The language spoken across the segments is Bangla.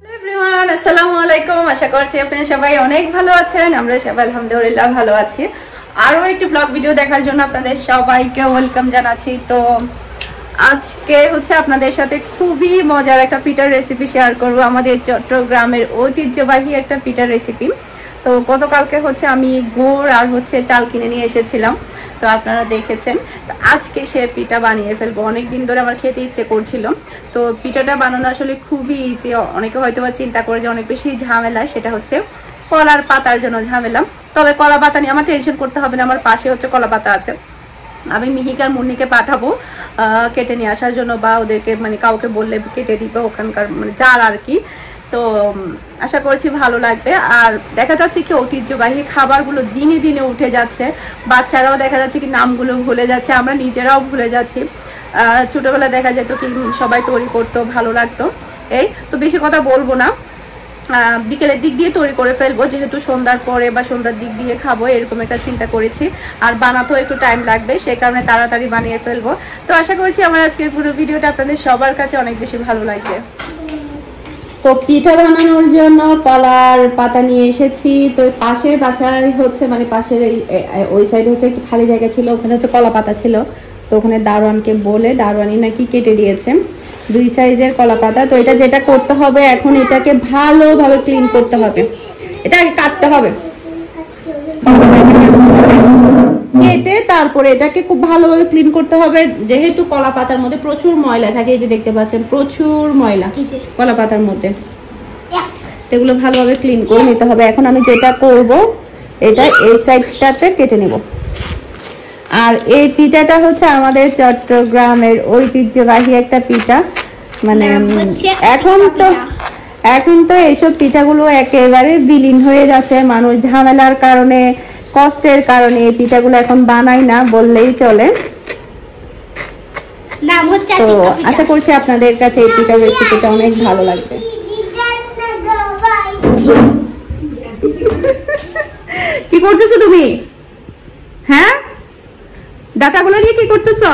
এভরিওয়ান, আসসালামু আলাইকুম। আশা করছি আপনারা সবাই অনেক ভালো আছেন। আমরা সবাই আলহামদুলিল্লাহ ভালো আছি। আরও একটি ব্লগ ভিডিও দেখার জন্য আপনাদের সবাইকে ওয়েলকাম জানাচ্ছি। তো আজকে হচ্ছে আপনাদের সাথে খুবই মজার একটা পিঠার রেসিপি শেয়ার করব। আমাদের চট্টগ্রামের ঐতিহ্যবাহী একটা পিঠার রেসিপি। তো গতকালকে হচ্ছে আমি গুড় আর হচ্ছে চাল কিনে নিয়ে এসেছিলাম, তো আপনারা দেখেছেন। তো আজকে সে পিঠা বানিয়ে ফেলবো। অনেকদিন ধরে আমার খেতে ইচ্ছে করছিল। তো পিঠাটা বানানো আসলে খুবই ইজি। অনেকে হয়তো বা চিন্তা করে যে অনেক বেশি ঝামেলা, সেটা হচ্ছে কলার পাতার জন্য ঝামেলা। তবে কলা পাতা নিয়ে আমার টেনশন করতে হবে না, আমার পাশে হচ্ছে কলা পাতা আছে। আমি মিহিকার মুন্নিকে পাঠাবো কেটে নিয়ে আসার জন্য, বা ওদেরকে মানে কাউকে বললে কেটে দিবে ওখানকার মানে যার আর কি। তো আশা করছি ভালো লাগবে। আর দেখা যাচ্ছে কি ঐতিহ্যবাহী খাবারগুলো দিনে দিনে উঠে যাচ্ছে, বাচ্চারাও দেখা যাচ্ছে কি নামগুলো ভুলে যাচ্ছে, আমরা নিজেরাও ভুলে যাচ্ছি। ছোটোবেলায় দেখা যেত কি সবাই তৈরি করতো, ভালো লাগতো। এই তো বেশি কথা বলবো না, বিকেলের দিক দিয়ে তৈরি করে ফেলবো, যেহেতু সন্ধ্যার পরে বা সন্ধ্যার দিক দিয়ে খাবো এরকম একটা চিন্তা করেছি। আর বানাতেও একটু টাইম লাগবে, সেই কারণে তাড়াতাড়ি বানিয়ে ফেলবো। তো আশা করছি আমার আজকের পুরো ভিডিওটা আপনাদের সবার কাছে অনেক বেশি ভালো লাগবে। তো পিঠা বানানোর জন্য কলার পাতা নিয়ে এসেছি। তো পাশের বাসায় হচ্ছে মানে পাশের ওই সাইডে হচ্ছে একটু খালি জায়গা ছিল, ওখানে হচ্ছে কলা পাতা ছিল। তো ওখানে দারোয়ানকে বলে দারোয়ানি নাকি কেটে দিয়েছে 2 সাইজের কলা পাতা। তো এটা যেটা করতে হবে এখন, এটাকে ভালোভাবে ক্লিন করতে হবে, এটা আগে কাটতে হবে, কেটে তারপরে এটাকে খুব ভালোভাবে ক্লিন করতে হবে। যেহেতু কলা পাতার মধ্যে প্রচুর ময়লা থাকে, এই যে দেখতে পাচ্ছেন প্রচুর ময়লা কলা পাতার মধ্যে, এগুলো ভালোভাবে ক্লিন করে নিতে হবে। এখন আমি যেটা করব, এটা এই সাইডটাতে কেটে নেব। আর এই পিঠাটা হচ্ছে আমাদের চট্টগ্রামের ঐতিহ্যবাহী একটা পিঠা। মানে এখন তো এইসব পিঠাগুলো একেবারে বিলীন হয়ে যাচ্ছে। মানুষ ঝামেলার কারণে, কষ্টের কারণে এই পিঠাগুলো এখন বানাই না বললেই চলে। তো আশা করছি আপনাদের কাছে এই পিঠার রেসিপিটা অনেক ভালো লাগবে। কি করতেছো তুমি? হ্যাঁ, ডাটাগুলো নিয়ে কি করতেছো?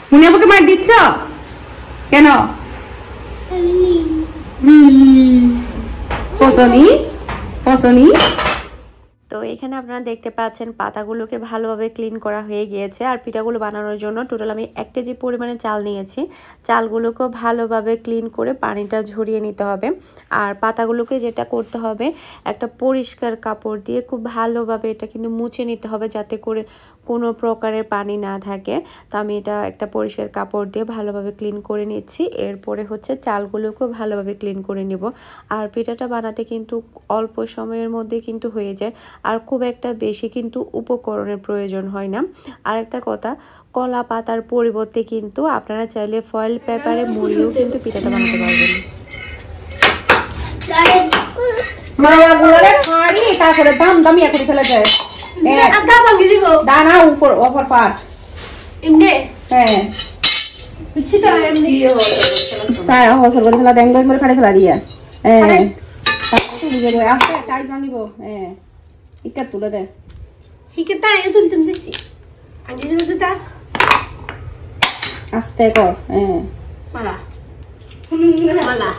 মুনি আপুকে মার দিচ্ছ কেন? পছনি। তো এখানে আপনারা দেখতে পাচ্ছেন পাতাগুলোকে ভালোভাবে ক্লিন করা হয়ে গিয়েছে। আর পিঠাগুলো বানানোর জন্য টোটাল আমি 1 কেজি পরিমাণে চাল নিয়েছি। চালগুলোকে ভালোভাবে ক্লিন করে পানিটা ঝরিয়ে নিতে হবে। আর পাতাগুলোকে যেটা করতে হবে, একটা পরিষ্কার কাপড় দিয়ে খুব ভালোভাবে এটা কিন্তু মুছে নিতে হবে, যাতে করে কোনো প্রকারের পানি না থাকে। তো আমি এটা একটা পরিষ্কার কাপড় দিয়ে ভালোভাবে ক্লিন করে নিচ্ছি। এরপরে হচ্ছে চালগুলোকেও ভালোভাবে ক্লিন করে নিব। আর পিঠাটা বানাতে কিন্তু অল্প সময়ের মধ্যে কিন্তু হয়ে যায়, আর খুব একটা বেশি কিন্তু উপকরণের প্রয়োজন হয় না। আর একটা কথা, কলা পাতার পরিবর্তে কিন্তু আপনারা চাইলে ফয়েল পেপারে মুড়িয়েও কিন্তু পিঠাটা বানাতে পারবেন। তারপরে দাম দামিয়া করে ফেলে যায়, দানা উপর অফার পাট এমনি। হ্যাঁ বুঝছি তো, এমনি সায়া হসল করে ফেলা, ড্যাং করে ফাড়ে ফেলা দিয়া। হ্যাঁ আস্তে টাইট বানিব। হ্যাঁ ইকা তুলে দে, হিকেতা এ তুলতেম যাচ্ছি আগে যাবে তা আস্তে কর। হ্যাঁ পালা পালা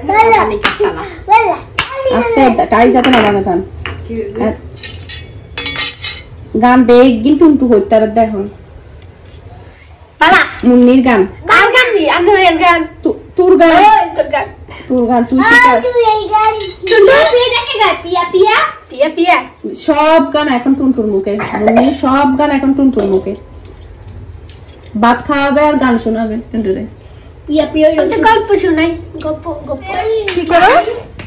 পালা নিকা সালা পালা আস্তে টাইট যাতে না বানা থান। গান বেগ গিন টুনটু হইতে আর দেখো পালা মুন্নির গান। কার গান নি? আন্নের গান। তোর গান, তোর গান তুই শিখা। তুই এই গান তুই দেখে গা পিয়া পিয়া পিয়া পিয়া সব গান এখন টুনটুর মুখে। মুন্নি সব গান এখন টুনটুর মুখে। ভাত খাওয়াবে আর গান শোনাবে টুনটুরে। পিয়া পিয়া গল্প শোনাই, গল্প গল্প।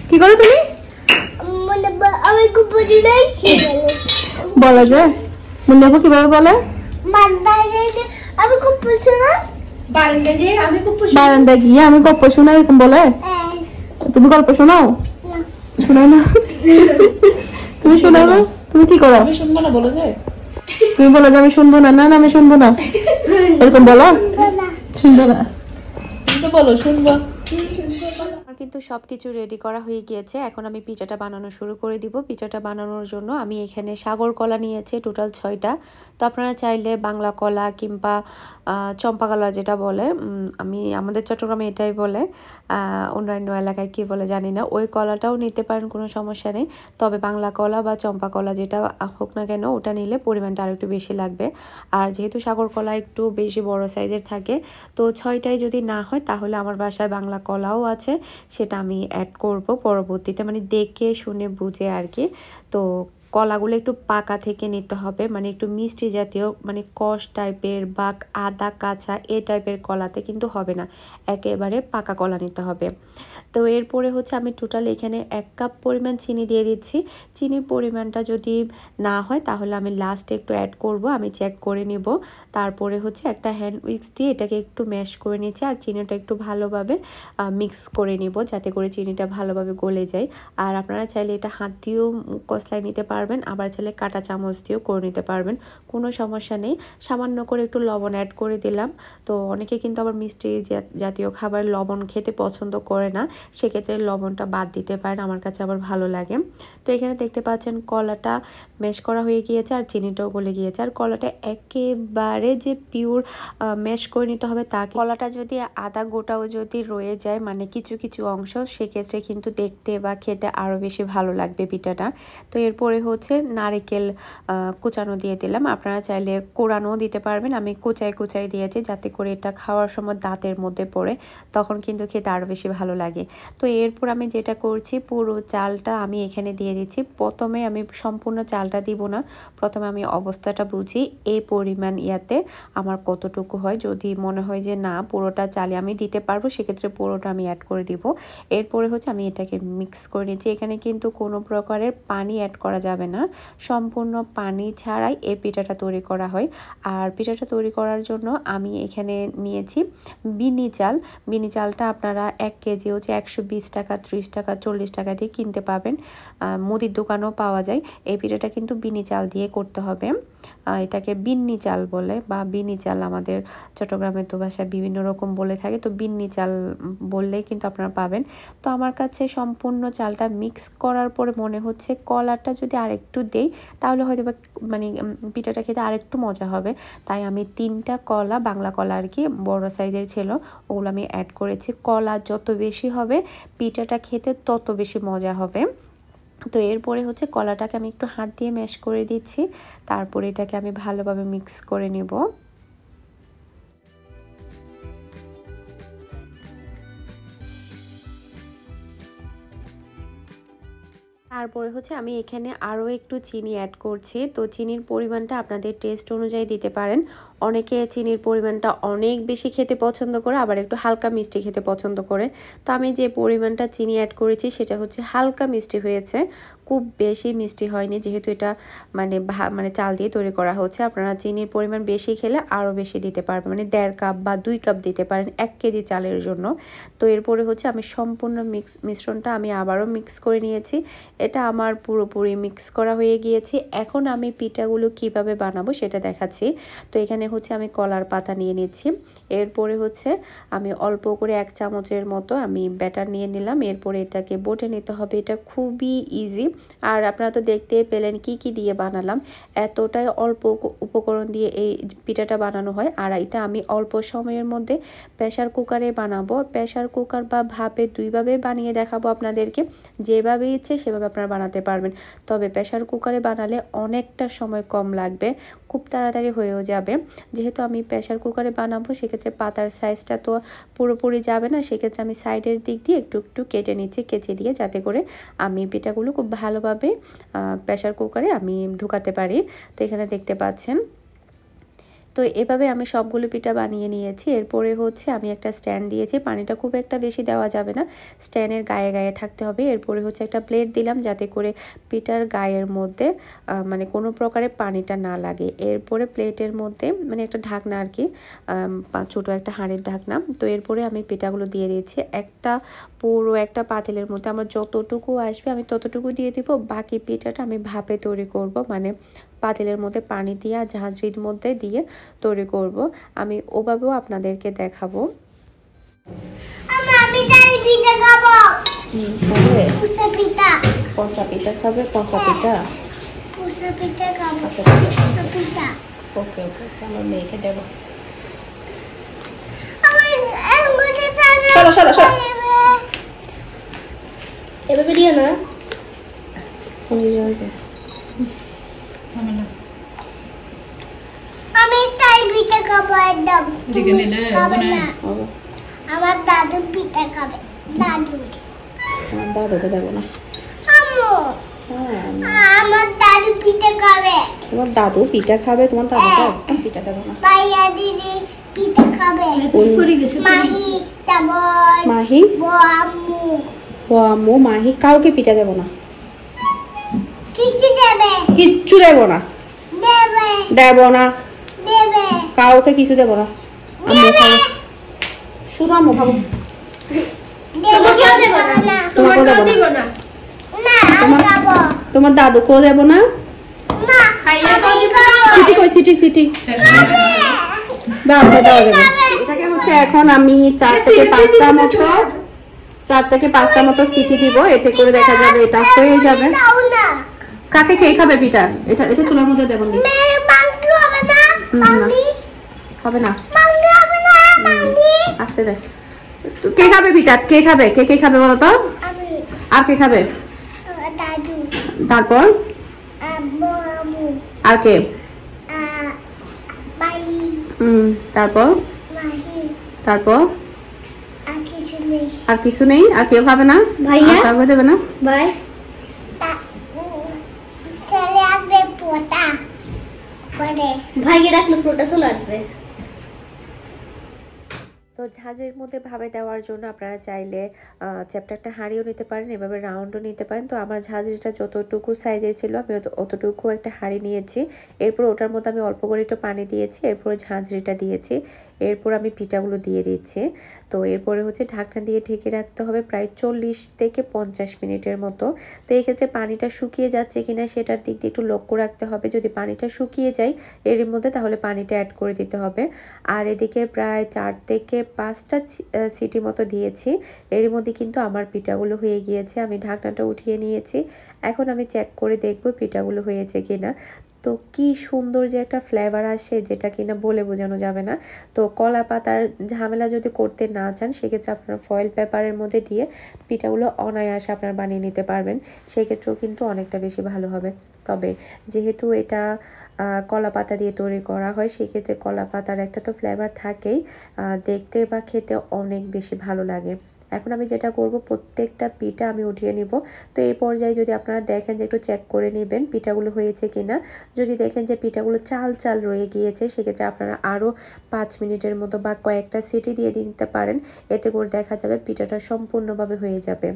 কি করো তুমি? আমি গল্প দিলাই বলা যায়। মুন্নি আপু কিভাবে বলে? আমি গল্প শোনাই, বারান্দায় গিয়ে আমি গল্প শোনাই এরকম বলে। তুমি গল্প শোনাও? শোনাও না? তুমি শোনাও না? তুমি কি করো? শুনবো না বলো যে, তুমি বলো যে আমি শুনবো না। না আমি শুনবো না এরকম বলো, শুনবো না। বলো শুনবো। কিন্তু সব কিছু রেডি করা হয়ে গিয়েছে। এখন আমি পিঠাটা বানানো শুরু করে দিব। পিঠাটা বানানোর জন্য আমি এখানে সাগর কলা নিয়েছি টোটাল 6টা। তো আপনারা চাইলে বাংলা কলা কিংবা চম্পা কলা যেটা বলে, আমাদের চট্টগ্রামে এটাই বলে, অন্যান্য এলাকায় কী বলে জানি না, ওই কলাটাও নিতে পারেন, কোনো সমস্যা নেই। তবে বাংলা কলা বা চম্পা কলা যেটা হোক না কেন ওটা নিলে পরিমাণটা আরেকটু বেশি লাগবে। আর যেহেতু সাগর কলা একটু বেশি বড় সাইজের থাকে, তো 6টাই যদি না হয় তাহলে আমার বাসায় বাংলা কলাও আছে, সেটা আমি অ্যাড করব পরবর্তীতে, মানে দেখে শুনে বুঝে আর কি। তো কলাগুলো একটু পাকা থেকে নিতে হবে, মানে একটু মিষ্টি জাতীয়, মানে কষ টাইপের বা আদা কাঁচা এ টাইপের কলাতে কিন্তু হবে না, একেবারে পাকা কলা নিতে হবে। তো এরপরে হচ্ছে আমি টোটাল এখানে 1 কাপ পরিমাণ চিনি দিয়ে দিচ্ছি। চিনির পরিমাণটা যদি না হয় তাহলে আমি লাস্টে একটু অ্যাড করব, আমি চেক করে নিব। তারপরে হচ্ছে একটা হ্যান্ড উইক্স দিয়ে এটাকে একটু ম্যাশ করে নিচ্ছি, আর চিনিটা একটু ভালোভাবে মিক্স করে নিব যাতে করে চিনিটা ভালোভাবে গলে যায়। আর আপনারা চাইলে এটা হাত দিয়েও কসলায় নিতে পারবেন, আবার চাইলে কাঁটা চামচ দিয়েও করে নিতে পারবেন, কোনো সমস্যা নেই। সামান্য করে একটু লবণ অ্যাড করে দিলাম। তো অনেকে কিন্তু আবার মিষ্টি জাতীয় খাবার লবণ খেতে পছন্দ করে না, সেক্ষেত্রে লবণটা বাদ দিতে পারেন, আমার কাছে আবার ভালো লাগে। তো এখানে দেখতে পাচ্ছেন কলাটা ম্যাশ করা হয়ে গিয়েছে আর চিনিটাও গলে গিয়েছে। আর কলাটা একেবারে যে পিওর ম্যাশ করে নিতে হবে তা, কলাটা যদি আদা গোটাও যদি রয়ে যায়, মানে কিছু কিছু অংশ, সেক্ষেত্রে কিন্তু দেখতে বা খেতে আরও বেশি ভালো লাগবে পিঠাটা। তো এরপরে হচ্ছে নারকেল কুচানো দিয়ে দিলাম, আপনারা চাইলে কোরানোও দিতে পারবেন, আমি কুচাই কুচাই দিয়েছি যাতে করে এটা খাওয়ার সময় দাঁতের মধ্যে পড়ে, তখন কিন্তু খেতে আরও বেশি ভালো লাগে। তো এরপর আমি যেটা করছি, পুরো চালটা আমি এখানে দিয়ে দিচ্ছি। প্রথমে আমি সম্পূর্ণ চালটা দিব না, প্রথমে আমি অবস্থাটা বুঝি এই পরিমাণ ইয়াতে আমার কতটুকু হয়। যদি মনে হয় যে না পুরোটা চালে আমি দিতে পারবো, সেক্ষেত্রে পুরোটা আমি অ্যাড করে দিব। এরপরে হচ্ছে আমি এটাকে মিক্স করে নিচ্ছি। এখানে কিন্তু কোনো প্রকারের পানি অ্যাড করা যাবে না, সম্পূর্ণ পানি ছাড়াই এই পিঠাটা তৈরি করা হয়। আর পিঠাটা তৈরি করার জন্য আমি এখানে নিয়েছি বিনি চাল। বিনি চালটা আপনারা 1 কেজি হচ্ছে 120 টাকা, 30 টাকা, 40 টাকা দিয়ে কিনতে পাবেন, মুদির দোকানেও পাওয়া যায়। এই পিঠাটা কিন্তু বিনি চাল দিয়ে করতে হবে, এটাকে বিন্নি চাল বলে বা বিনি চাল, আমাদের চট্টগ্রামের তো ভাষায় বিভিন্ন রকম বলে থাকে, তো বিন্নি চাল বললেই কিন্তু আপনারা পাবেন। তো আমার কাছে সম্পূর্ণ চালটা মিক্স করার পরে মনে হচ্ছে কলাটা যদি আরেকটু দেই তাহলে হয়তো বা মানে পিঠাটা খেতে আরেকটু মজা হবে, তাই আমি 3টা কলা, বাংলা কলা আর কি, বড় সাইজের ছিল, ওগুলো আমি অ্যাড করেছি। কলা যত বেশি হবে পিঠাটা খেতে তত বেশি মজা হবে। তো এরপরে হচ্ছে কলাটাকে আমি একটু হাত দিয়ে ম্যাশ করে দিচ্ছি, তারপরে এটাকে আমি ভালোভাবে মিক্স করে নেব। তারপরে হচ্ছে আমি এখানে আরও একটু চিনি অ্যাড করছি। তো চিনির পরিমাণটা আপনাদের টেস্ট অনুযায়ী দিতে পারেন। অনেকে চিনির পরিমাণটা অনেক বেশি খেতে পছন্দ করে, আবার একটু হালকা মিষ্টি খেতে পছন্দ করে। তো আমি যে পরিমাণটা চিনি অ্যাড করেছি সেটা হচ্ছে হালকা মিষ্টি হয়েছে, খুব বেশি মিষ্টি হয়নি, যেহেতু এটা মানে চাল দিয়ে তৈরি করা হচ্ছে। আপনারা চিনির পরিমাণ বেশি খেলে আরও বেশি দিতে পারবেন, মানে 1.5 কাপ বা 2 কাপ দিতে পারেন 1 কেজি চালের জন্য। তো এরপরে হচ্ছে আমি সম্পূর্ণ মিশ্রণটা আমি আবারও মিক্স করে নিয়েছি। এটা আমার পুরোপুরি মিক্স করা হয়ে গিয়েছে। এখন আমি পিঠাগুলো কিভাবে বানাবো সেটা দেখাচ্ছি। তো এখানে হচ্ছে আমি কলার পাতা নিয়ে নিচ্ছি, এরপরে হচ্ছে আমি অল্প করে 1 চামচের মতো আমি ব্যাটার নিয়ে নিলাম। এরপরে এটাকে বটে নিতে হবে, এটা খুবই ইজি। আর আপনারা তো দেখতে পেলেন কি কি দিয়ে বানালাম, এতটাই অল্প উপকরণ দিয়ে এই পিঠাটা বানানো হয়। আর এটা আমি অল্প সময়ের মধ্যে প্রেসার কুকারে বানাবো, প্রেসার কুকার বা ভাপে দুইভাবে বানিয়ে দেখাবো আপনাদেরকে, যেভাবে ইচ্ছে সেভাবে আপনারা বানাতে পারবেন। তবে প্রেসার কুকারে বানালে অনেকটা সময় কম লাগবে, খুব তাড়াতাড়ি হয়েও যাবে। যেহেতু আমি প্রেসার কুকারে বানাবো সেক্ষেত্রে পাতার সাইজটা তো পুরোপুরি যাবে না, সেক্ষেত্রে আমি সাইডের দিক দিয়ে একটু একটু কেটে নিচ্ছি, কেচে দিয়ে, যাতে করে আমি পিঠাগুলো খুব ভালোভাবে প্রেসার কুকারে আমি ঢুকাতে পারি। তো এখানে দেখতে পাচ্ছেন। তো এভাবে আমি সবগুলো পিঠা বানিয়ে নিয়েছি। এরপরে হচ্ছে আমি একটা স্ট্যান্ড দিয়েছি, পানিটা খুব একটা বেশি দেওয়া যাবে না, স্ট্যান্ডের গায়ে গায়ে থাকতে হবে। এরপরে হচ্ছে একটা প্লেট দিলাম যাতে করে পিঠার গায়ের মধ্যে মানে কোনো প্রকারে পানিটা না লাগে। এরপরে প্লেটের মধ্যে মানে একটা ঢাকনা আর কি, ছোটো একটা হাঁড়ির ঢাকনা। তো এরপরে আমি পিঠাগুলো দিয়ে দিয়েছি পুরো একটা পাতিলের মধ্যে, আমার যতটুকু আসবে আমি ততটুকু দিয়ে দিব। বাকি পিঠাটা আমি ভাপে তৈরি করব, মানে পাতিলের মধ্যে পানি দিয়ে ঝাঁঝরির মধ্যে দিয়ে তৈরি করব। আমি ওভাবেও আপনাদেরকে দেখাবো। আমি তাই পিঠা খাবো। খাবে পুষা পিঠা। কষা পিঠা খাবে? কষা পিঠা? পুষা পিঠা খাবো। আচ্ছা ঠিক আছে, পুষা পিঠা। ওকে ওকে, আমার মেয়েকে দেবো। চলো চলো চলো। এভাবে দিও না। আমি তাই পিঠা খাবো একদম। এদিকে দিলে খাবে হবে না। না। আমার দাদু পিঠা খাবে। দাদু। আমার দাদুকে দেবো না। আম্মু। হ্যাঁ, আমার দাদু পিঠা খাবে। তোমার দাদু পিঠা খাবে, তোমার দাদুকে একদম পিঠা দেবো না। ভাইয়া দিদি পিঠা খাবে। মাহি তারপর মাহি আম্মু ও আম্মু মাহি কাউকে পিঠা দেবো না, কিছু দেবে। কিচ্ছু দেবো না, দেবে। দেবো না, দেবে। কাউকে কিছু দেবো না। আম্মু খাবো, শুধু আম্মু খাবো। তোমাকেও দেব না। তোমাকেও দেবো না। না আমি খাবো। তোমার দাদুকেও দেবো না। না আমি খাবো। সিটি কই, সিটি সিটি বাচ্চা দেওয়া যাবে। এটাকে হচ্ছে এখন আমি 4 থেকে 5টা মতো সিটি দিব, এতে করে দেখা যাবে এটা হয়ে যাবে। দাও না। কাকে কে খাবে পিঠা? এটা এটা চুলার মধ্যে দেবো নি। মেয়ে মাংস হবে না। মাংনি খাবে না, মাংস হবে না। মাংনি আস্তে দে। তো কে খাবে পিঠা? কে খাবে? কে কে খাবে বলো তো? আমি আর কে খাবে? দাদু তারপর আব্বু আম্মু আর কে? ভাই তারপর মাহি তারপর আর কিছু নেই। আর কিছু নেই? আর কেউ খাবে না? ভাইয়া? আর কাউকে দেবে না? ভাই চলে আসবে পোটা পরে ভাইকে ডাকলে ফ্রুটা চলে আসবে। তো ঝাঁঝের মধ্যে ভাবে দেওয়ার জন্য আপনারা চাইলে চ্যাপ্টারটা হাঁড়িও নিতে পারেন, এভাবে রাউন্ডও নিতে পারেন। তো আমার ঝাঁঝরিটা যতটুকু সাইজের ছিল আমি অতটুকু একটা হাঁড়ি নিয়েছি। এরপর ওটার মধ্যে আমি অল্প করে একটু পানি দিয়েছি, এরপর ঝাঁঝরিটা দিয়েছি, এরপর আমি পিঠাগুলো দিয়ে দিচ্ছি। তো এরপরে হচ্ছে ঢাকনা দিয়ে ঢেকে রাখতে হবে প্রায় 40 থেকে 50 মিনিটের মতো। তো এই ক্ষেত্রে পানিটা শুকিয়ে যাচ্ছে কিনা সেটার দিক দিয়ে একটু লক্ষ্য রাখতে হবে। যদি পানিটা শুকিয়ে যায় এর মধ্যে, তাহলে পানিটা অ্যাড করে দিতে হবে। আর এদিকে প্রায় 4 থেকে 5টা সিটি মতো দিয়েছি। এর মধ্যে কিন্তু আমার পিঠাগুলো হয়ে গিয়েছে। আমি ঢাকনাটা উঠিয়ে নিয়েছি। এখন আমি চেক করে দেখব পিঠাগুলো হয়েছে কিনা। তো কি সুন্দর যে একটা ফ্লেভার আসে, যেটা কিনা বলে বোঝানো যাবে না। তো কলা পাতার ঝামেলা যদি করতে না চান, সেক্ষেত্রে আপনারা ফয়েল পেপারের মধ্যে দিয়ে পিঠাগুলো অনায়াসে আপনারা বানিয়ে নিতে পারবেন। সেক্ষেত্রেও কিন্তু অনেকটা বেশি ভালো হবে। তবে যেহেতু এটা কলা পাতা দিয়ে তৈরি করা হয়, সেক্ষেত্রে কলা পাতার একটা তো ফ্লেভার থাকেই, দেখতে বা খেতে অনেক বেশি ভালো লাগে। এখন আমি যেটা করব, প্রত্যেকটা পিঠা আমি উঠিয়ে নিব। তো এই পর্যায়ে যদি আপনারা দেখেন যে একটু চেক করে নেবেন পিঠাগুলো হয়েছে কিনা। যদি দেখেন যে পিঠাগুলো চাল চাল রয়ে গিয়েছে, সেক্ষেত্রে আপনারা আরও 5 মিনিটের মতো বা কয়েকটা সিটি দিয়ে দিতে পারেন। এতে করে দেখা যাবে পিঠাটা সম্পূর্ণভাবে হয়ে যাবে।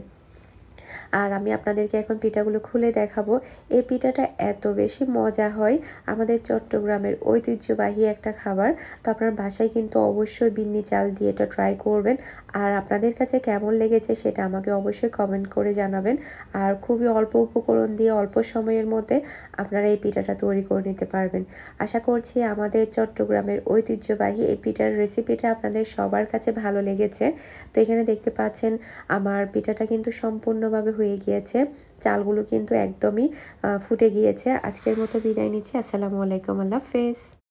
আর আমি আপনাদেরকে এখন পিঠাগুলো খুলে দেখাবো। এই পিঠাটা এত বেশি মজা হয়, আমাদের চট্টগ্রামের ঐতিহ্যবাহী একটা খাবার। তো আপনার বাসায় কিন্তু অবশ্যই বিন্নি চাল দিয়ে এটা ট্রাই করবেন। আর আপনাদের কাছে কেমন লেগেছে সেটা আমাকে অবশ্যই কমেন্ট করে জানাবেন। আর খুবই অল্প উপকরণ দিয়ে অল্প সময়ের মধ্যে আপনারা এই পিঠাটা তৈরি করে নিতে পারবেন। আশা করছি আমাদের চট্টগ্রামের ঐতিহ্যবাহী এই পিঠার রেসিপিটা আপনাদের সবার কাছে ভালো লেগেছে। তো এখানে দেখতে পাচ্ছেন আমার পিঠাটা কিন্তু সম্পূর্ণভাবে হয়ে গিয়েছে। চালগুলো কিন্তু একদমই ফুটে গিয়েছে। আজকের মতো বিদায় নিচ্ছি। আসসালামু আলাইকুম, আল্লাহ হাফেজ।